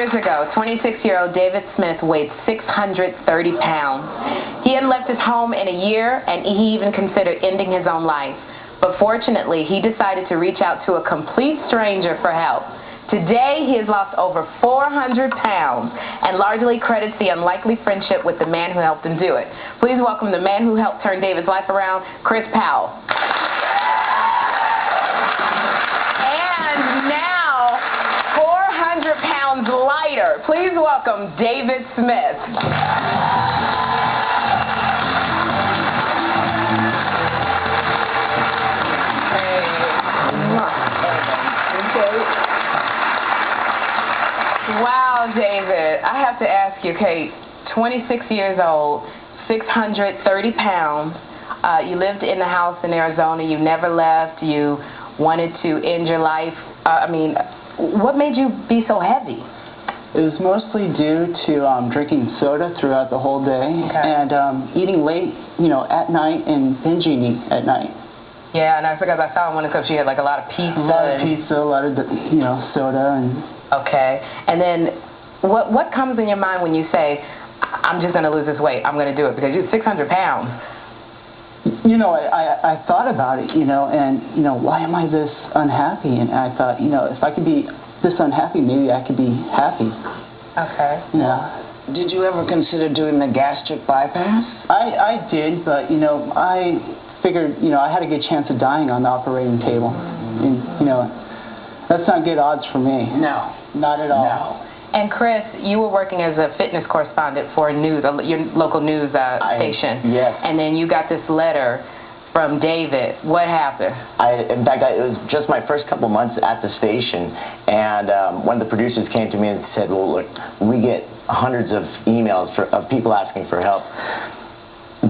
years ago, 26-year-old David Smith weighed 630 pounds. He had left his home in a year, and he even considered ending his own life. But fortunately, he decided to reach out to a complete stranger for help. Today, he has lost over 400 pounds and largely credits the unlikely friendship with the man who helped him do it. Please welcome the man who helped turn David's life around, Chris Powell. And now, 400 pounds lighter. Please welcome David Smith. Wow, David. I have to ask you, Kate, 26 years old, 630 pounds. You lived in the house in Arizona. You never left. You wanted to end your life. What made you be so heavy? It was mostly due to drinking soda throughout the whole day, and eating late, at night, and binge eating at night. Yeah, and I forgot I saw in one of the clips you had like a lot of pizza. A lot of pizza, a lot of soda, and. Okay, and then what comes in your mind when you say, I'm just going to lose this weight, I'm going to do it, because you're 600 pounds? I thought about it, and, why am I this unhappy? And I thought, if I could be this unhappy, maybe I could be happy. Okay. Yeah. Did you ever consider doing the gastric bypass? I did, but, I figured, I had a good chance of dying on the operating table. And, that's not good odds for me. No. Not at all. No. And Chris, you were working as a fitness correspondent for your local news station. Yes. And then you got this letter from David. What happened? In fact, it was just my first couple months at the station, and one of the producers came to me and said, well, look, we get hundreds of emails of people asking for help.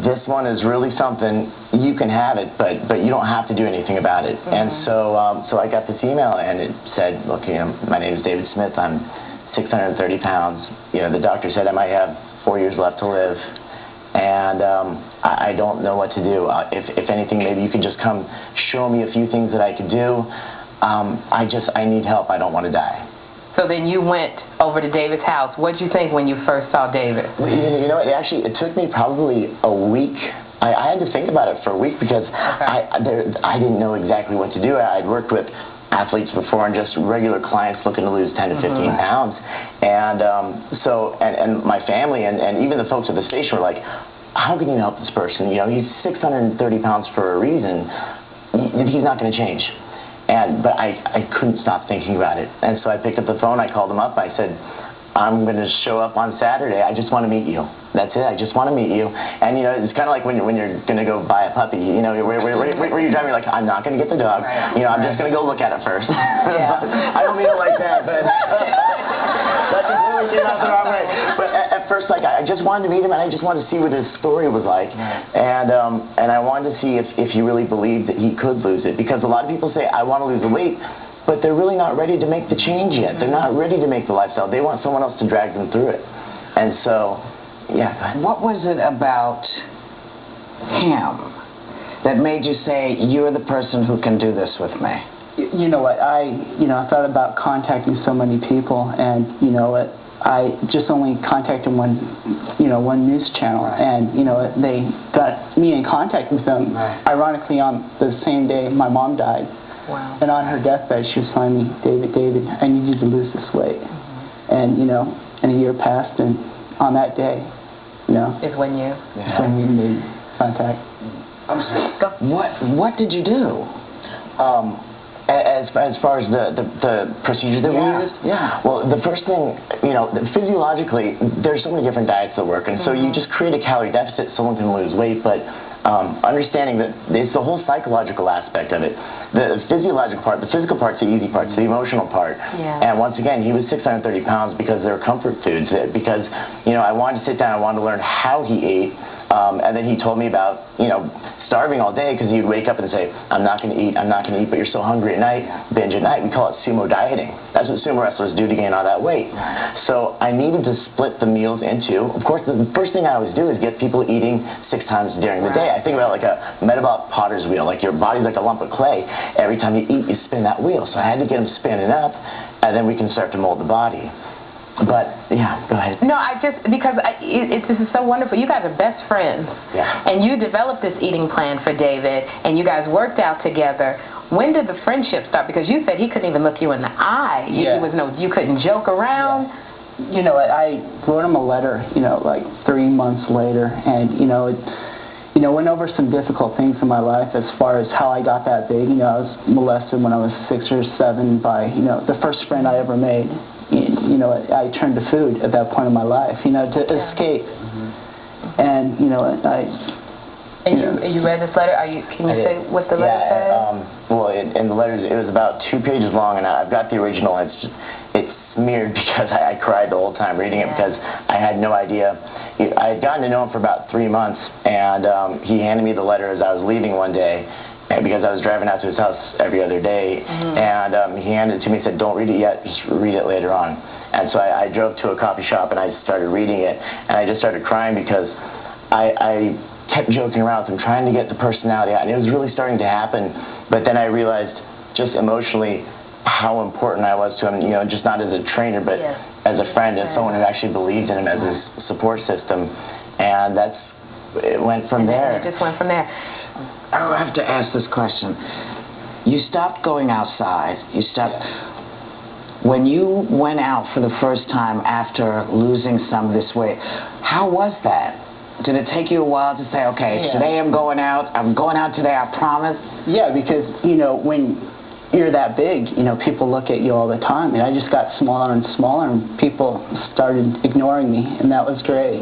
This one is really something, you can have it, but you don't have to do anything about it. And so I got this email, and it said, look, my name is David Smith, I'm 630 pounds. The doctor said I might have 4 years left to live, and I don't know what to do. If anything, maybe you could just come show me a few things that I could do. I need help, I don't want to die. So then you went over to David's house. What did you think when you first saw David? Well, it took me probably a week. I had to think about it for a week because I didn't know exactly what to do. I'd worked with athletes before and just regular clients looking to lose 10 to 15 pounds. And and my family and even the folks at the station were like, how can you help this person? He's 630 pounds for a reason. He's not going to change. But I couldn't stop thinking about it. And so I picked up the phone, I called him up, I said, I'm going to show up on Saturday, I just want to meet you. That's it, I just want to meet you. And it's kind of like when you're going to go buy a puppy, where you're driving, you're like, I'm not going to get the dog, I'm just going to go look at it first. I don't mean it like that, but that just really came out the wrong way. But at first, I just wanted to meet him, and I just wanted to see what his story was like. And I wanted to see if he really believed that he could lose it. Because a lot of people say, I want to lose the weight, but they're really not ready to make the change yet. They're not ready to make the lifestyle. They want someone else to drag them through it. And so, yeah. What was it about him that made you say, you're the person who can do this with me? You know what, I thought about contacting so many people, and I just only contacted one news channel, and they got me in contact with them. Ironically, on the same day my mom died. Wow. And on her deathbed, she was telling me, David, I need you to lose this weight. And and a year passed, and on that day, Is when you? It's when we made contact. What did you do? As far as the procedure that we use? Yeah. Well, the first thing, physiologically, there's so many different diets that work, and so you just create a calorie deficit so someone can lose weight, but understanding that it's the whole psychological aspect of it. The physiological part, the physical part's the easy part, it's the emotional part. Yeah. And once again, he was 630 pounds because they were comfort foods, because, I wanted to sit down, I wanted to learn how he ate, and then he told me about, starving all day, because he'd wake up and say, I'm not going to eat, but you're so hungry at night, binge at night. We call it sumo dieting. That's what sumo wrestlers do to gain all that weight. So I needed to split the meals into, of course, the first thing I always do is get people eating 6 times during the day. I think about it like a metabolic potter's wheel, like your body's like a lump of clay. Every time you eat, you spin that wheel. So I had to get them spinning up, and then we can start to mold the body. But yeah, go ahead. No, this is so wonderful. You guys are best friends. Yeah. And you developed this eating plan for David, and you guys worked out together. When did the friendship start? Because you said he couldn't even look you in the eye. Yeah. You couldn't joke around. Yeah. You know, I wrote him a letter, like 3 months later, and went over some difficult things in my life as far as how I got that big. I was molested when I was 6 or 7 by, the first friend I ever made. I turned to food at that point in my life, to escape. Mm-hmm. And, You read this letter? Can you say what the letter says? Well, in the letters, it was about 2 pages long, and I've got the original. It's smeared because I cried the whole time reading it because I had no idea. I had gotten to know him for about 3 months, and he handed me the letter as I was leaving one day, because I was driving out to his house every other day, and he handed it to me and said, "Don't read it yet, just read it later on." And so I drove to a coffee shop and I started reading it, and I just started crying because I kept joking around with him, trying to get the personality out, and it was really starting to happen. But then I realized just emotionally how important I was to him, just not as a trainer, but as a friend and someone who actually believed in him as his support system. And it went from there. It just went from there. I have to ask this question. You stopped going outside. When you went out for the first time after losing some of this weight, how was that? Did it take you a while to say, okay, today I'm going out today, I promise? Yeah, because, when you're that big, people look at you all the time, and I just got smaller and smaller, and people started ignoring me, and that was great,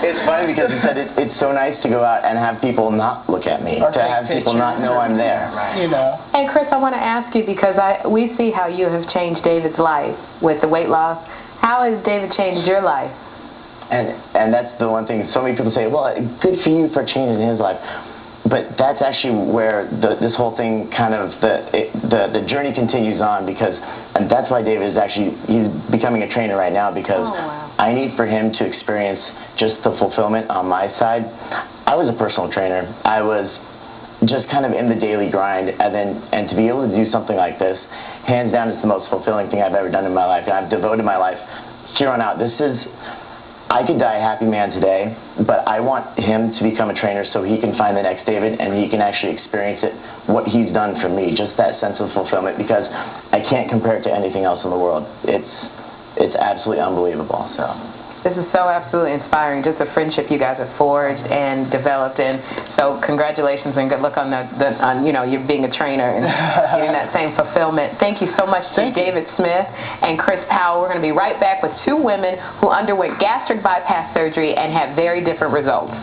It's funny because you said it's so nice to go out and have people not look at me, to have people not know I'm there. And Chris, I want to ask you, because we see how you have changed David's life with the weight loss. How has David changed your life? And that's the one thing. So many people say, well, good for you for changing his life. But that's actually where this whole thing kind of, the journey continues on, and that's why David he's becoming a trainer right now, because I need for him to experience just the fulfillment on my side. I was a personal trainer. I was just kind of in the daily grind, and to be able to do something like this, hands down, it's the most fulfilling thing I've ever done in my life, and I've devoted my life here on out. I could die a happy man today, but I want him to become a trainer so he can find the next David and he can actually experience what he's done for me, just that sense of fulfillment, because I can't compare it to anything else in the world. It's absolutely unbelievable. So this is so absolutely inspiring, just the friendship you guys have forged and developed, and so congratulations and good luck on you being a trainer and getting that same fulfillment. Thank you so much to David Smith and Chris Powell. We're going to be right back with 2 women who underwent gastric bypass surgery and had very different results.